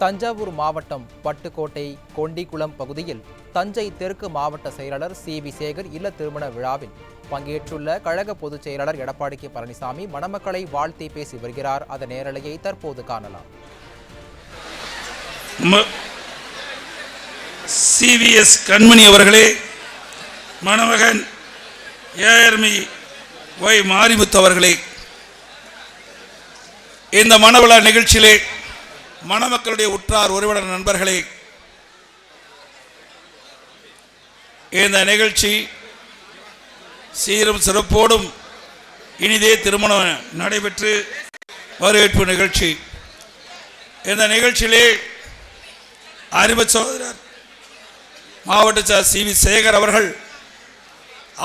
தஞ்சாவூர் மாவட்டம் பட்டுக்கோட்டை கொண்டிக்குளம் பகுதியில் தஞ்சை தெற்கு மாவட்ட செயலாளர் சி.வி. சேகர் இல்ல திருமண விழாவில் பங்கேற்றுள்ள கழக பொதுச் செயலாளர் எடப்பாடி கே. பழனிசாமி மணமக்களை வாழ்த்தி பேசி வருகிறார். அதன் நேரலையை தற்போது காணலாம். சி.வி.எஸ். கண்மணி அவர்களே, மணமகன் ஏஆர்மி ஒய் மாரிமுத்து அவர்களே, இந்த மணவிழா நிகழ்ச்சியிலே மணமக்களுடைய உற்றார் உறவினர் நண்பர்களே, இந்த நிகழ்ச்சி சீரும் சிறப்போடும் இனிதே திருமணம் நடைபெற்று வரவேற்பு நிகழ்ச்சி. இந்த நிகழ்ச்சியிலே அறிவு சகோதரர் மாவட்ட சி.வி. சேகர் அவர்கள்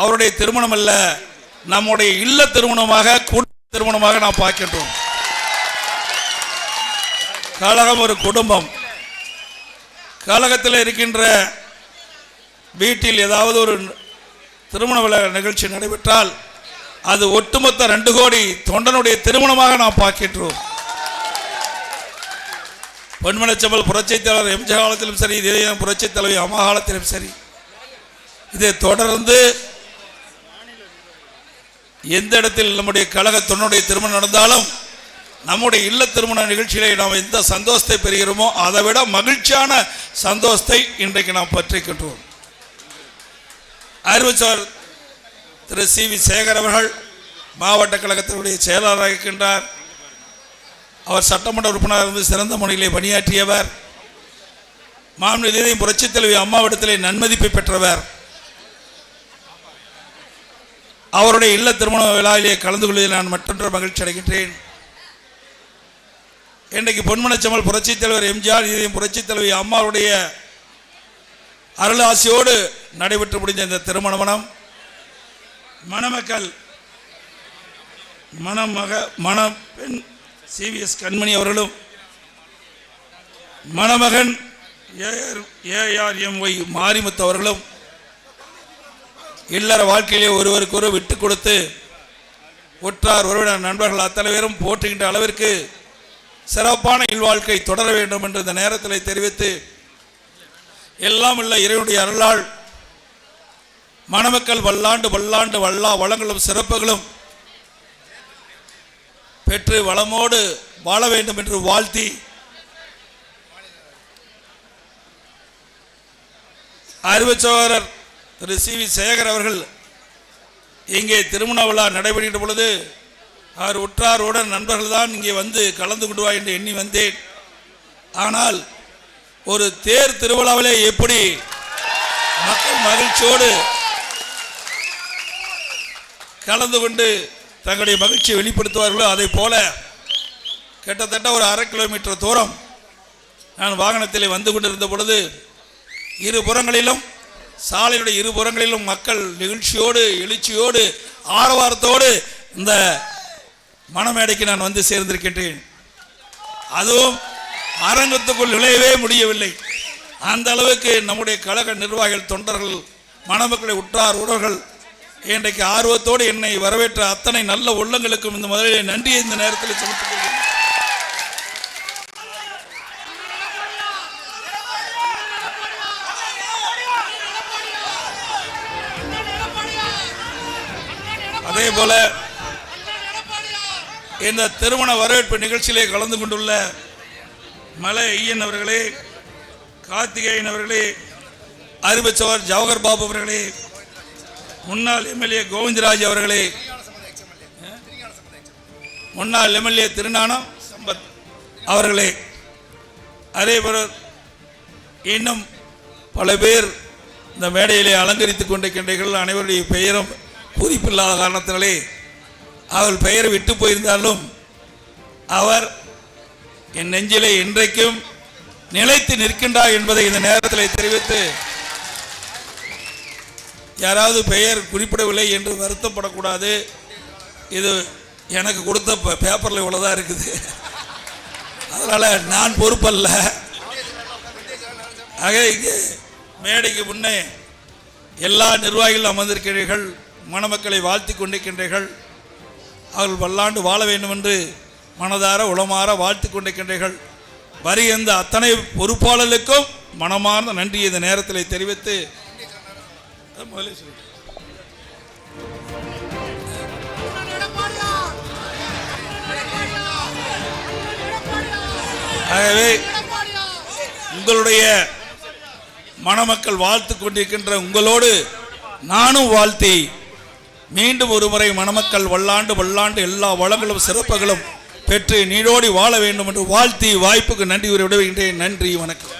அவருடைய திருமணம் அல்ல, நம்முடைய இல்ல திருமணமாக குடும்ப திருமணமாக நாம் பார்க்கின்றோம். கழகம் ஒரு குடும்பம். கழகத்தில் இருக்கின்ற வீட்டில் ஏதாவது ஒரு திருமண விழா நிகழ்ச்சி நடைபெற்றால் அது ஒட்டுமொத்த 2 கோடி தொண்டனுடைய திருமணமாக நாம் பார்க்கின்றோம். பொன்மனச்செம்மல் புரட்சித் தலைவர் எம்ஜிஆர் காலத்திலும் சரி, இதே புரட்சித் தலைவி அம்மா காலத்திலும் சரி, இதை தொடர்ந்து எந்த இடத்தில் நம்முடைய கழக தொண்டனுடைய திருமணம் நடந்தாலும் நம்முடைய இல்ல திருமண நிகழ்ச்சியிலே நாம் எந்த சந்தோஷத்தை பெறுகிறோமோ அதை விட மகிழ்ச்சியான சந்தோஷத்தை இன்றைக்கு நாம் பற்றிக்கின்றோம். அறிவுச்சார் திரு சி.வி. சேகர் அவர்கள் மாவட்ட கழகத்தினுடைய செயலாளராக இருக்கின்றார். அவர் சட்டமன்ற உறுப்பினராக இருந்து சிறந்த முறையிலே பணியாற்றியவர். மாநில புரட்சித் தலைவி அம்மாவிடத்திலே நன்மதிப்பை பெற்றவர். அவருடைய இல்ல திருமண விழாவிலே கலந்து கொள்வதில் நான் மற்றொன்று மகிழ்ச்சி அடைகின்றேன். இன்றைக்கு பொன்மனச்செம்மல் புரட்சித் தலைவர் எம்ஜிஆர் புரட்சித் தலைவி அம்மாவுடைய அருளாசியோடு நடைபெற்று முடிந்த இந்த திருமண மனம் மணமக்கள் மணப்பெண் சி.வி.எஸ். கண்மணி அவர்களும் மணமகன் ஏஆர்எம் ஒய் மாரிமுத்து அவர்களும் இல்லற வாழ்க்கையிலே ஒருவருக்கு ஒரு விட்டு கொடுத்து உற்றார் உறவினர் நண்பர்கள் அத்தனை பேரும் போற்றுகின்ற அளவிற்கு சிறப்பான இல்வாழ்க்கை தொடர வேண்டும் என்று இந்த நேரத்தில் தெரிவித்து, எல்லாம் உள்ள இறைவனுடைய அருளால் மணமக்கள் வல்லாண்டு வல்லாண்டு வளங்களும் சிறப்புகளும் பெற்று வளமோடு வாழ வேண்டும் என்று வாழ்த்தி, அறிவு சகோதரர் திரு சி.வி. சேகர் அவர்கள் இங்கே திருமண விழா நடைபெறுகின்ற பொழுது அவர் உற்றாருடன் நண்பர்கள் தான் இங்கே வந்து கலந்து கொண்டு வா என்று எண்ணி வந்தேன். ஆனால் ஒரு தேர் திருவிழாவிலே எப்படி மக்கள் மகிழ்ச்சியோடு கலந்து கொண்டு தங்களுடைய மகிழ்ச்சியை வெளிப்படுத்துவார்களோ அதை போல கிட்டத்தட்ட ஒரு 1/2 கிலோமீட்டர் தூரம் நான் வாகனத்திலே வந்து கொண்டிருந்த பொழுது இருபுறங்களிலும் சாலையுடைய இருபுறங்களிலும் மக்கள் நிகழ்ச்சியோடு எழுச்சியோடு ஆரவாரத்தோடு இந்த மணமேடைக்கு நான் வந்து சேர்ந்திருக்கின்றேன். அதுவும் அரங்கத்துக்குள் நுழையவே முடியவில்லை. அந்த அளவுக்கு நம்முடைய கழக நிர்வாகிகள் தொண்டர்கள் மணமக்களை உற்றார் உறவுகள் இன்றைக்கு ஆர்வத்தோடு என்னை வரவேற்ற அத்தனை நல்ல உள்ளங்களுக்கும் இந்த முதலிலே நன்றியை இந்த நேரத்தில் செலுத்திக் கொள்கிறேன். அதே போல இந்த திருமண வரவேற்பு நிகழ்ச்சியிலே கலந்து கொண்டுள்ள மலை ஐயன் அவர்களே, கார்த்திகேயன் அவர்களே, அறிவுச்சவர் ஜவஹர் பாபு அவர்களே, முன்னாள் எம்எல்ஏ கோவிந்தராஜ் அவர்களே, முன்னாள் எம்எல்ஏ திருநானம் சம்பத் அவர்களே, அதேபோல இன்னும் பல பேர் இந்த மேடையிலே அலங்கரித்துக் கொண்டிருக்கின்றீர்கள். அனைவருடைய பெயரும் குறிப்பில்லாத காரணத்தினாலே அவர் பெயரை விட்டு போயிருந்தாலும் அவர் என் நெஞ்சிலே இன்றைக்கும் நிலைத்து நிற்கின்றார் என்பதை இந்த நேரத்தில் தெரிவித்து, யாராவது பெயர் குறிப்பிடவில்லை என்று வருத்தப்படக்கூடாது. இது எனக்கு கொடுத்த பேப்பரில் இவ்வளோதான் இருக்குது, அதனால் நான் பொறுப்பல்ல. ஆக இங்கே மேடைக்கு முன்னே எல்லா நிர்வாகிகளும் அமர்ந்திருக்கிறீர்கள், மணமக்களை வாழ்த்தி கொண்டிருக்கின்றீர்கள். அவர்கள் வல்லாண்டு வாழ வேண்டும் என்று மனதார உளமாற வாழ்த்து கொண்டிருக்கின்றீர்கள். வருகின்ற அத்தனை பொறுப்பாளர்களுக்கும் மனமார்ந்த நன்றி இந்த நேரத்தில் தெரிவித்து ஆகவே உங்களுடைய மணமக்கள் வாழ்த்து கொண்டிருக்கின்ற உங்களோடு நானும் வாழ்த்தி மீண்டும் ஒரு முறை மணமக்கள் வல்லாண்டு வல்லாண்டு எல்லா வளங்களும் சிறப்புகளும் பெற்று நீடோடி வாழ வேண்டும் என்று வாழ்த்தி வாய்ப்புக்கு நன்றி உரை விடுகின்றேன். நன்றி, வணக்கம்.